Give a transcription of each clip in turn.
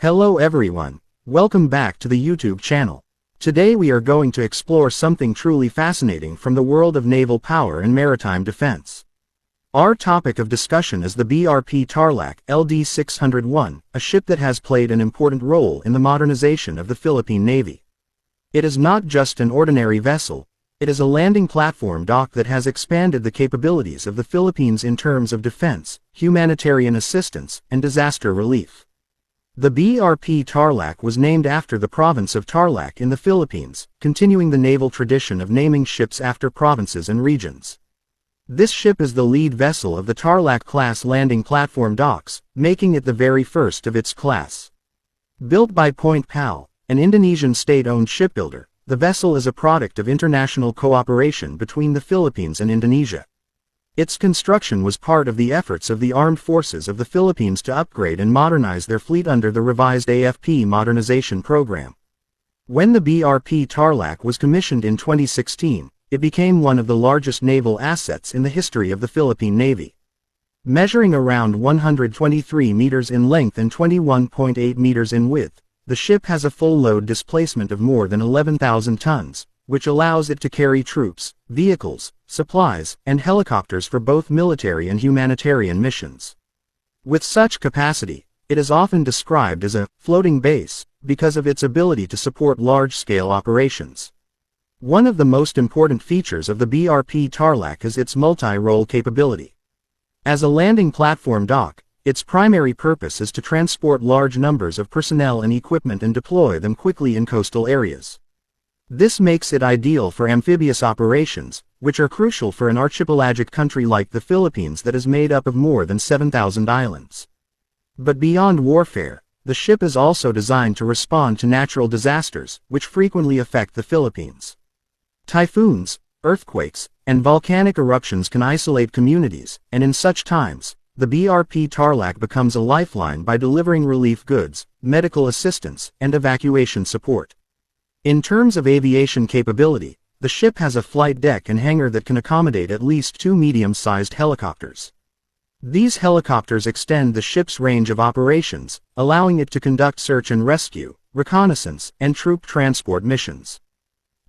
Hello everyone, welcome back to the YouTube channel. Today we are going to explore something truly fascinating from the world of naval power and maritime defense. Our topic of discussion is the BRP Tarlac LD-601, a ship that has played an important role in the modernization of the Philippine Navy. It is not just an ordinary vessel, it is a landing platform dock that has expanded the capabilities of the Philippines in terms of defense, humanitarian assistance, and disaster relief. The BRP Tarlac was named after the province of Tarlac in the Philippines, continuing the naval tradition of naming ships after provinces and regions. This ship is the lead vessel of the Tarlac-class landing platform docks, making it the very first of its class. Built by Point Pal, an Indonesian state-owned shipbuilder, the vessel is a product of international cooperation between the Philippines and Indonesia. Its construction was part of the efforts of the armed forces of the Philippines to upgrade and modernize their fleet under the revised AFP modernization program. When the BRP Tarlac was commissioned in 2016, it became one of the largest naval assets in the history of the Philippine Navy. Measuring around 123 meters in length and 21.8 meters in width, the ship has a full load displacement of more than 11,000 tons, which allows it to carry troops, vehicles, supplies, and helicopters for both military and humanitarian missions. With such capacity, it is often described as a floating base because of its ability to support large-scale operations. One of the most important features of the BRP Tarlac is its multi-role capability. As a landing platform dock, its primary purpose is to transport large numbers of personnel and equipment and deploy them quickly in coastal areas. This makes it ideal for amphibious operations, which are crucial for an archipelagic country like the Philippines that is made up of more than 7,000 islands. But beyond warfare, the ship is also designed to respond to natural disasters, which frequently affect the Philippines. Typhoons, earthquakes, and volcanic eruptions can isolate communities, and in such times, the BRP Tarlac becomes a lifeline by delivering relief goods, medical assistance, and evacuation support. In terms of aviation capability, the ship has a flight deck and hangar that can accommodate at least 2 medium-sized helicopters. These helicopters extend the ship's range of operations, allowing it to conduct search and rescue, reconnaissance, and troop transport missions.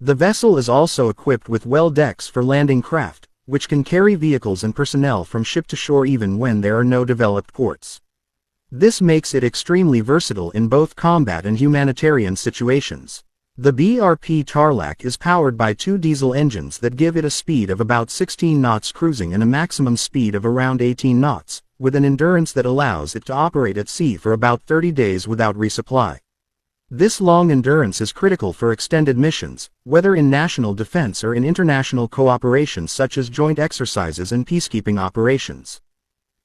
The vessel is also equipped with well decks for landing craft, which can carry vehicles and personnel from ship to shore even when there are no developed ports. This makes it extremely versatile in both combat and humanitarian situations. The BRP Tarlac is powered by 2 diesel engines that give it a speed of about 16 knots cruising and a maximum speed of around 18 knots, with an endurance that allows it to operate at sea for about 30 days without resupply. This long endurance is critical for extended missions, whether in national defense or in international cooperation such as joint exercises and peacekeeping operations.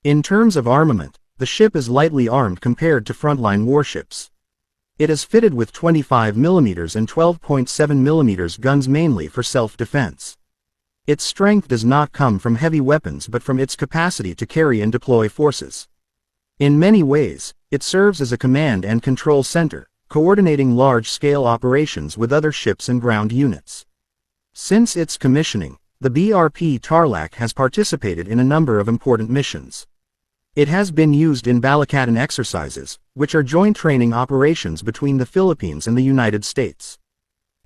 In terms of armament, the ship is lightly armed compared to frontline warships. It is fitted with 25mm and 12.7mm guns mainly for self-defense. Its strength does not come from heavy weapons but from its capacity to carry and deploy forces. In many ways, it serves as a command and control center, coordinating large-scale operations with other ships and ground units. Since its commissioning, the BRP Tarlac has participated in a number of important missions. It has been used in Balikatan exercises, which are joint training operations between the Philippines and the United States.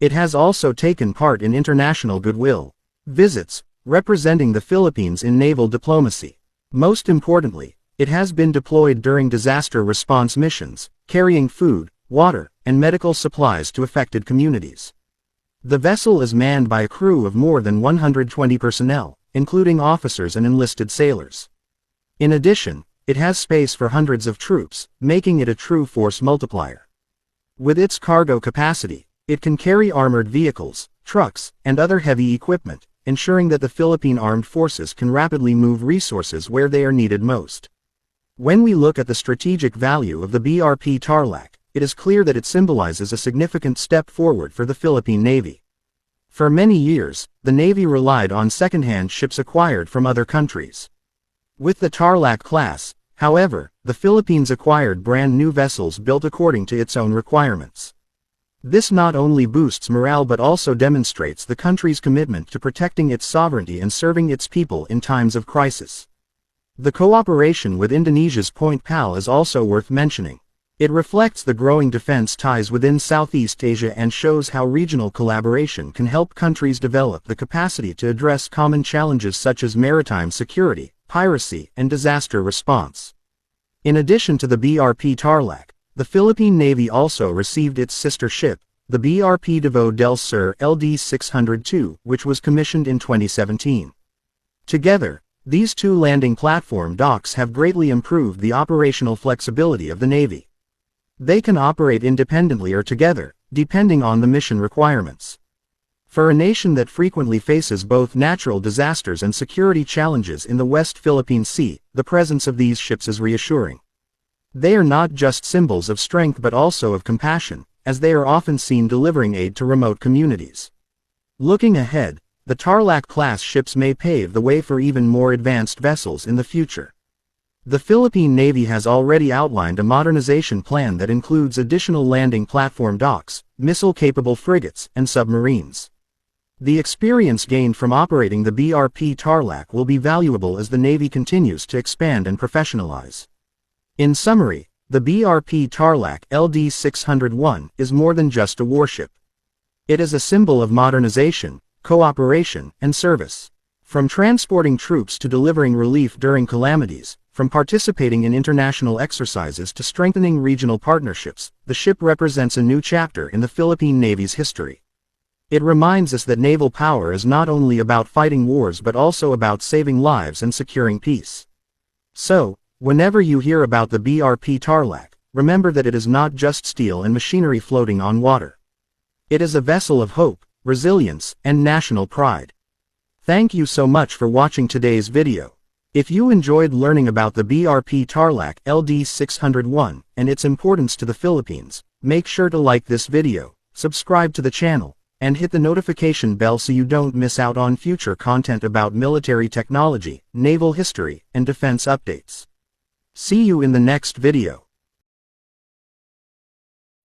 It has also taken part in international goodwill visits, representing the Philippines in naval diplomacy. Most importantly, it has been deployed during disaster response missions, carrying food, water, and medical supplies to affected communities. The vessel is manned by a crew of more than 120 personnel, including officers and enlisted sailors. In addition, it has space for hundreds of troops, making it a true force multiplier. With its cargo capacity, it can carry armored vehicles, trucks, and other heavy equipment, ensuring that the Philippine Armed Forces can rapidly move resources where they are needed most. When we look at the strategic value of the BRP Tarlac, it is clear that it symbolizes a significant step forward for the Philippine Navy. For many years, the Navy relied on second-hand ships acquired from other countries. With the Tarlac class, however, the Philippines acquired brand new vessels built according to its own requirements. This not only boosts morale but also demonstrates the country's commitment to protecting its sovereignty and serving its people in times of crisis. The cooperation with Indonesia's Point Pal is also worth mentioning. It reflects the growing defense ties within Southeast Asia and shows how regional collaboration can help countries develop the capacity to address common challenges such as maritime security, piracy, and disaster response. In addition to the BRP Tarlac, the Philippine Navy also received its sister ship, the BRP Davao del Sur LD-602, which was commissioned in 2017. Together, these two landing platform docks have greatly improved the operational flexibility of the Navy. They can operate independently or together, depending on the mission requirements. For a nation that frequently faces both natural disasters and security challenges in the West Philippine Sea, the presence of these ships is reassuring. They are not just symbols of strength but also of compassion, as they are often seen delivering aid to remote communities. Looking ahead, the Tarlac-class ships may pave the way for even more advanced vessels in the future. The Philippine Navy has already outlined a modernization plan that includes additional landing platform docks, missile-capable frigates, and submarines. The experience gained from operating the BRP Tarlac will be valuable as the Navy continues to expand and professionalize. In summary, the BRP Tarlac LD-601 is more than just a warship. It is a symbol of modernization, cooperation, and service. From transporting troops to delivering relief during calamities, from participating in international exercises to strengthening regional partnerships, the ship represents a new chapter in the Philippine Navy's history. It reminds us that naval power is not only about fighting wars but also about saving lives and securing peace. So, whenever you hear about the BRP Tarlac, remember that it is not just steel and machinery floating on water. It is a vessel of hope, resilience, and national pride. Thank you so much for watching today's video. If you enjoyed learning about the BRP Tarlac LD-601 and its importance to the Philippines, make sure to like this video, subscribe to the channel, and hit the notification bell so you don't miss out on future content about military technology, naval history, and defense updates. See you in the next video.